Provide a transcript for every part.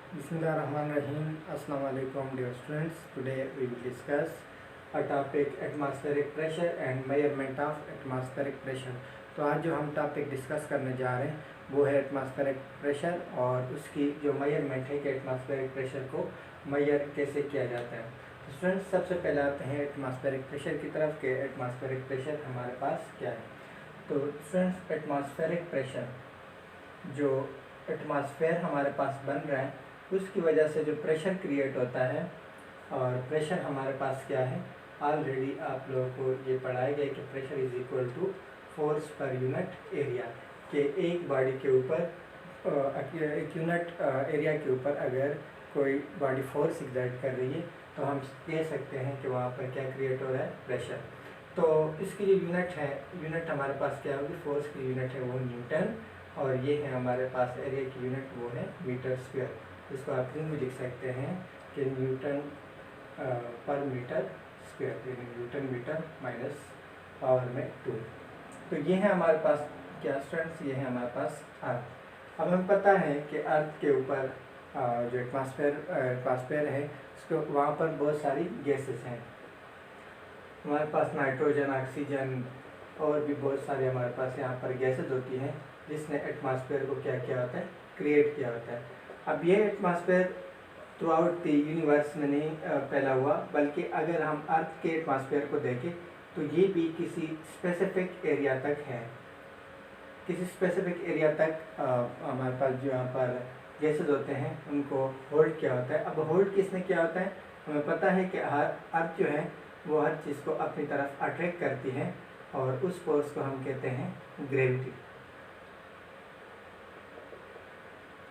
Bismillahirrahmanirrahim. Assalamu alaikum dear students. Today we will discuss a topic atmospheric pressure and measurement of atmospheric pressure. तो आज जो हम topic discuss करने जा रहे हैं वो है एटमॉस्फेरिक प्रेशर और उसकी जो मेजरमेंट है कि एटमॉस्फेरिक प्रेशर को मेजर कैसे किया जाता है। तो स्टूडेंट्स सबसे पहले आते हैं एटमॉस्फेरिक प्रेशर की तरफ कि एटमॉस्फेरिक प्रेशर हमारे पास क्या है। तो स्टूडेंट्स एटमॉस्फेरिक प्रेशर जो एटमॉस्फेयर हमारे पास बन रहा है उसकी वजह से जो प्रेशर क्रिएट होता है और प्रेशर हमारे पास क्या है, ऑलरेडी आप लोगों को ये पढ़ाया गया कि pressure is equal to force per unit area के एक बॉडी के ऊपर एक यूनिट एरिया के ऊपर अगर कोई बॉडी फोर्स एग्जर्ट कर रही है तो हम कह सकते हैं कि वहाँ पर क्या क्रिएट हो रहा है, प्रेशर। तो इसकी जो यूनिट हमारे पास क्या होगी, फोर्स की यूनिट है वो न्यूटन और ये है हमारे पास एरिया की यूनिट वो है मीटर स्क्वायर। इसको आप हिंदी में लिख सकते हैं कि न्यूटन पर मीटर स्क्वायर, यानी न्यूटन मीटर माइनस पावर में 2। तो ये है हमारे पास क्या स्टूडेंट्स, ये है हमारे पास अर्थ। अब हमें पता है कि अर्थ के ऊपर जो एटमॉस्फेयर है उसको वहाँ पर बहुत सारी गैसेस हैं। हमारे पास नाइट्रोजन, ऑक्सीजन और भी बहुत सारे हमारे पास यहाँ पर गैसेस होती हैं जिसने एटमॉस्फेयर को क्या किया होता है, क्रिएट किया होता है। अब ये atmosphere through out the universe में नहीं फैला हुआ, बल्कि अगर हम अर्थ के एटमॉस्फेयर को देखें तो ये भी किसी स्पेसिफिक एरिया तक है। किसी स्पेसिफिक एरिया तक हमारे पास जो यहाँ पर गैसेस होते हैं उनको होल्ड किया होता है। अब होल्ड किसने किया होता है, हमें पता है कि अर्थ जो है वो हर चीज़ को अपनी तरफ अट्रैक्ट करती है और उस फोर्स को हम कहते हैं ग्रेविटी।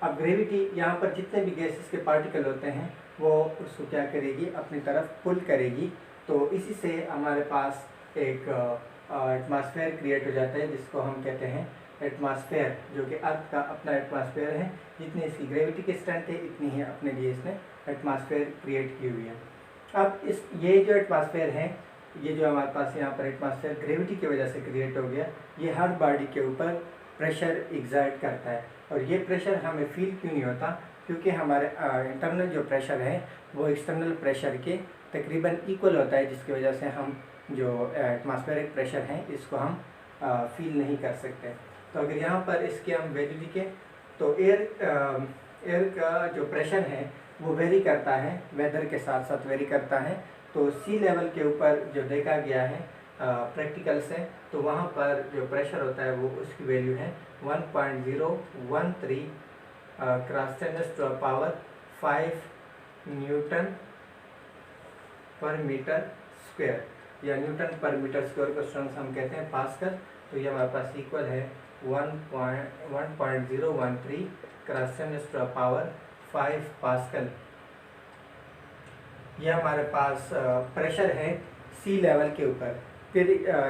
अब ग्रेविटी यहाँ पर जितने भी गैसेस के पार्टिकल होते हैं वो उसको क्या करेगी, अपनी तरफ पुल करेगी। तो इसी से हमारे पास एक एटमॉस्फेयर क्रिएट हो जाता है जिसको हम कहते हैं एटमॉस्फेयर, जो कि अर्थ का अपना एटमॉस्फेयर है। जितनी इसकी ग्रेविटी की स्ट्रेंथ है इतनी ही अपने लिए इसने एटमॉस्फेयर क्रिएट की हुई है। अब ये जो एटमॉस्फेयर है, ये जो हमारे पास यहाँ पर एटमॉस्फेयर ग्रेविटी की वजह से क्रिएट हो गया, ये हर बॉडी के ऊपर प्रेशर एग्जर्ट करता है। और ये प्रेशर हमें फील क्यों नहीं होता, क्योंकि हमारे इंटरनल जो प्रेशर है वो एक्सटर्नल प्रेशर के तकरीबन इक्वल होता है, जिसकी वजह से हम जो एटमॉस्फेरिक प्रेशर है इसको हम फील नहीं कर सकते। तो अगर यहाँ पर इसकी हम वैल्यू लिखें तो एयर का जो प्रेशर है वो वेरी करता है, वेदर के साथ साथ वेरी करता है। तो सी लेवल के ऊपर जो देखा गया है प्रैक्टिकल से, तो वहाँ पर जो प्रेशर होता है वो उसकी वैल्यू है 1.013 क्रॉस 10⁻⁵ न्यूटन पर मीटर स्क्वायर, या न्यूटन पर मीटर स्क्वायर को स्टूडेंट्स हम कहते हैं पास्कल। तो ये हमारे पास इक्वल है 1.013 क्रॉस 10⁻⁵ पास्कल। ये हमारे पास प्रेशर है सी लेवल के ऊपर। फिर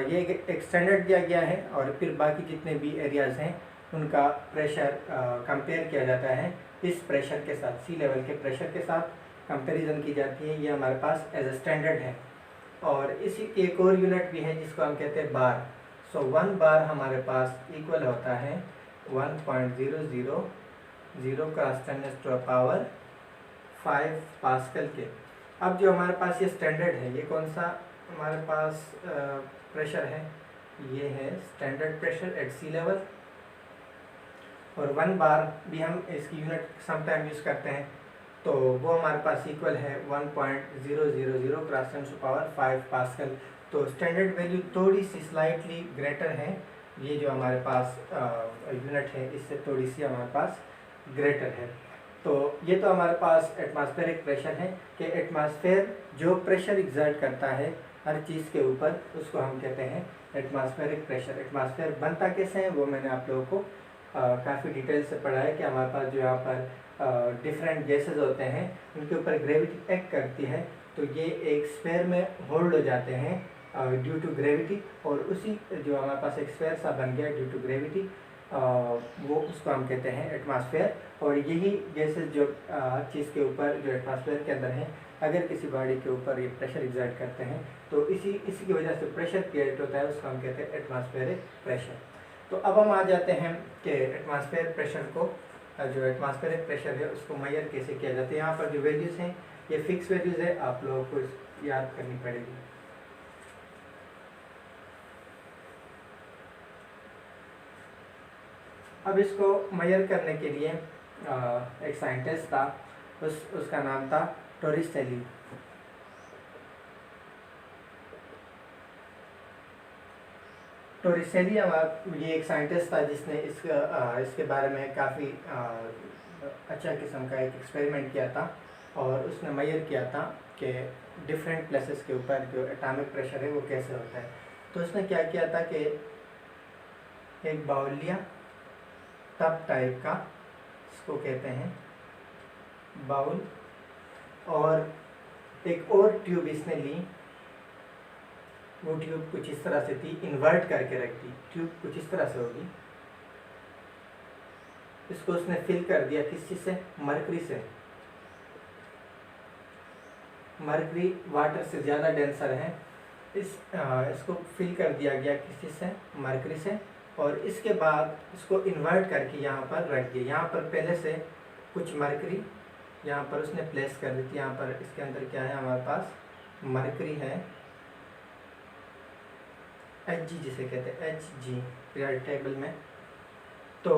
ये एक स्टैंडर्ड दिया गया है और फिर बाकी जितने भी एरियाज़ हैं उनका प्रेशर कंपेयर किया जाता है इस प्रेशर के साथ, सी लेवल के प्रेशर के साथ कंपैरिजन की जाती है। ये हमारे पास एज ए स्टैंडर्ड है। और इसी की एक और यूनिट भी है जिसको हम कहते हैं बार। सो 1 बार हमारे पास इक्वल होता है 1.000 क्रॉस 10⁻⁵ पास्कल के। अब जो हमारे पास ये स्टैंडर्ड है, ये कौन सा हमारे पास प्रेशर है, ये है standard pressure at sea level. और 1 बार भी हम इसकी यूनिट समटाइम यूज़ करते हैं, तो वो हमारे पास इक्वल है 1.000 क्रॉस 10⁵ पास्कल। तो स्टैंडर्ड वैल्यू थोड़ी सी स्लाइटली ग्रेटर है, ये जो हमारे पास यूनिट है इससे थोड़ी सी हमारे पास ग्रेटर है। तो ये तो हमारे पास एटमॉस्फेरिक प्रेशर है कि एटमॉस्फेयर जो प्रेशर एग्जर्ट करता है हर चीज़ के ऊपर उसको हम कहते हैं एटमॉस्फेरिक प्रेशर। एटमॉस्फेयर बनता कैसे है वो मैंने आप लोगों को काफ़ी डिटेल से पढ़ा है कि हमारे पास जो यहाँ पर डिफरेंट गैसेस होते हैं उनके ऊपर ग्रेविटी एक्ट करती है, तो ये एक स्फीयर में होल्ड हो जाते हैं ड्यू टू ग्रेविटी। और उसी जो हमारे पास एक स्फीयर सा बन गया ड्यू टू ग्रेविटी, वो उसको हम कहते हैं एटमॉस्फेयर। और यही गैसेस जो हर चीज़ के ऊपर जो एटमॉस्फेयर के अंदर हैं, अगर किसी बॉडी के ऊपर ये प्रेशर एग्जर्ट करते हैं तो इसी की वजह से प्रेशर क्रिएट होता है, उसको हम कहते हैं एटमॉस्फेरिक प्रेशर। तो अब हम आ जाते हैं कि एटमॉस्फेयर प्रेशर को जो एटमॉस्फेरिक प्रेशर है उसको मेजर कैसे किया जाता है। यहाँ पर जो वैल्यूज़ हैं ये फिक्स वैल्यूज़ है, आप लोगों को याद करनी पड़ेगी। अब इसको मेजर करने के लिए एक साइंटिस्ट था, उसका नाम था टोरिसेली। टोरिसेली ये एक साइंटिस्ट था जिसने इसके बारे में काफ़ी अच्छा किस्म का एक एक्सपेरिमेंट किया था और उसने मेजर किया था कि डिफरेंट प्लेसेस के ऊपर जो एटॉमिक प्रेशर है वो कैसे होता है। तो उसने क्या किया था कि एक बाउल लिया, टब टाइप का, इसको कहते हैं बाउल, और एक और ट्यूब इसने ली। वो ट्यूब कुछ इस तरह से थी, इन्वर्ट करके रख दी, ट्यूब कुछ इस तरह से होगी। इसको उसने फिल कर दिया किस चीज़ से? मरकरी से। मरकरी वाटर से ज़्यादा डेंसर है। इसको फिल कर दिया गया किस चीज़ से? मरकरी से। और इसके बाद इसको इन्वर्ट करके यहाँ पर रख दिया। यहाँ पर पहले से कुछ मरकरी यहाँ पर उसने प्लेस कर दी थी। यहाँ पर इसके अंदर क्या है? हमारे पास मरकरी है, Hg जिसे कहते हैं, Hg पीरियोडिक टेबल में। तो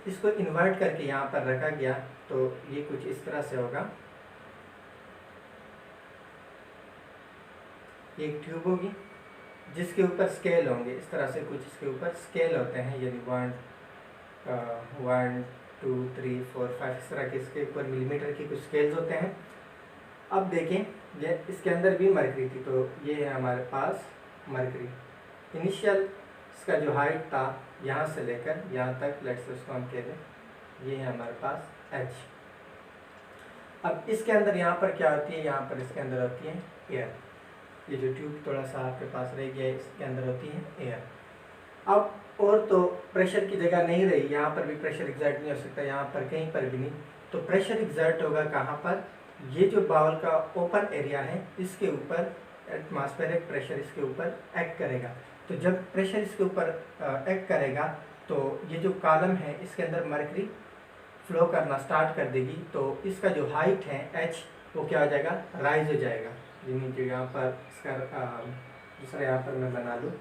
इसको इन्वर्ट करके यहाँ पर रखा गया। तो ये कुछ इस तरह से होगा, एक ट्यूब होगी जिसके ऊपर स्केल होंगे, इस तरह से कुछ इसके ऊपर स्केल होते हैं, यानी 1 2 3 4 5 इस तरह के इसके ऊपर मिलीमीटर की कुछ स्केल्स होते हैं। अब देखें, ये इसके अंदर भी मरकरी थी। तो ये है हमारे पास मरकरी। इनिशियल इसका जो हाइट था यहाँ से लेकर यहाँ तक, लेट्स से उसको हम कह दें ये है हमारे पास H। अब इसके अंदर यहाँ पर क्या होती है? यहाँ पर इसके अंदर होती है एयर। ये जो ट्यूब थोड़ा सा आपके पास रह गया है, इसके अंदर होती है एयर। अब और तो प्रेशर की जगह नहीं रही, यहाँ पर भी प्रेशर एग्जर्ट नहीं हो सकता, यहाँ पर कहीं पर भी नहीं। तो प्रेशर एग्जर्ट होगा कहाँ पर? ये जो बाउल का ओपन एरिया है इसके ऊपर एटमॉस्फेरिक प्रेशर इसके ऊपर एक्ट करेगा। तो जब प्रेशर इसके ऊपर एक्ट करेगा तो ये जो कॉलम है इसके अंदर मरकरी फ्लो करना स्टार्ट कर देगी। तो इसका जो हाइट है H वो क्या हो जाएगा? राइज हो जाएगा। जो यहाँ पर इसका दूसरा यहाँ पर मैं बना लूँ,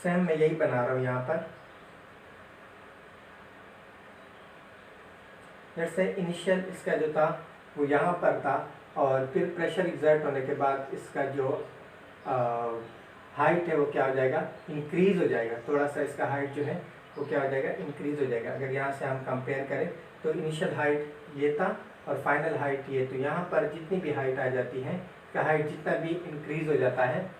सेम मैं यही बना रहा हूँ यहाँ पर। जैसे इनिशियल इसका जो था वो यहाँ पर था और फिर प्रेशर एग्जर्ट होने के बाद इसका जो हाइट है वो क्या हो जाएगा? इंक्रीज हो जाएगा। थोड़ा सा इसका हाइट जो है वो क्या हो जाएगा? इंक्रीज हो जाएगा। अगर यहाँ से हम कंपेयर करें तो इनिशियल हाइट ये था और फाइनल हाइट ये। तो यहाँ पर जितनी भी हाइट आ जाती है, का हाइट जितना भी इंक्रीज हो जाता है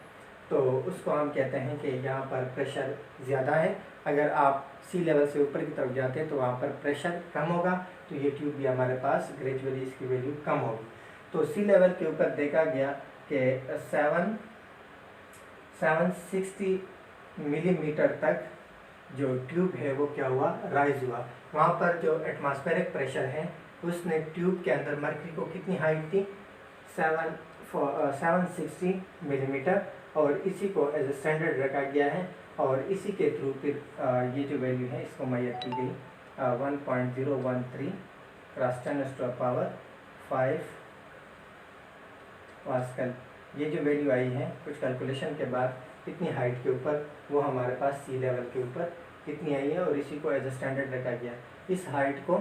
तो उसको हम कहते हैं कि यहाँ पर प्रेशर ज़्यादा है। अगर आप सी लेवल से ऊपर की तरफ जाते हैं तो वहाँ पर प्रेशर कम होगा। तो ये ट्यूब भी हमारे पास ग्रेजुअली इसकी वैल्यू कम होगी। तो सी लेवल के ऊपर देखा गया कि 760 मिलीमीटर तक जो ट्यूब है वो क्या हुआ? राइज हुआ। वहाँ पर जो एटमॉस्फेरिक प्रेशर है उसने ट्यूब के अंदर मरकरी को कितनी हाइट थी? 760 मिलीमीटर, और इसी को एज ए स्टैंडर्ड रखा गया है। और इसी के थ्रू फिर ये जो वैल्यू है इसको मेजर की गई 1.013 क्रॉस 10⁻⁵ पास्कल। ये जो वैल्यू आई है कुछ कैलकुलेशन के बाद कितनी हाइट के ऊपर, वो हमारे पास सी लेवल के ऊपर कितनी आई है और इसी को एज ए स्टैंडर्ड रखा गया। इस हाइट को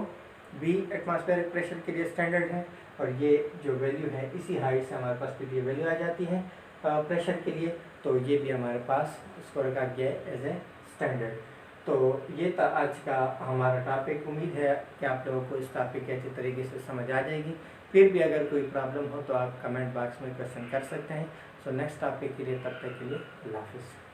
भी एटमॉस्फेरिक प्रेशर के लिए स्टैंडर्ड है और ये जो वैल्यू है इसी हाइट से हमारे पास फिर ये वैल्यू आ जाती है प्रेशर के लिए। तो ये भी हमारे पास इसको रखा गया है एज ए स्टैंडर्ड। तो ये था आज का हमारा टॉपिक। उम्मीद है कि आप लोगों को इस टॉपिक के अच्छे तरीके से समझ आ जाएगी। फिर भी अगर कोई प्रॉब्लम हो तो आप कमेंट बॉक्स में क्वेश्चन कर सकते हैं। सो नेक्स्ट टॉपिक के लिए तब तक के लिए अल्लाह हाफिज़।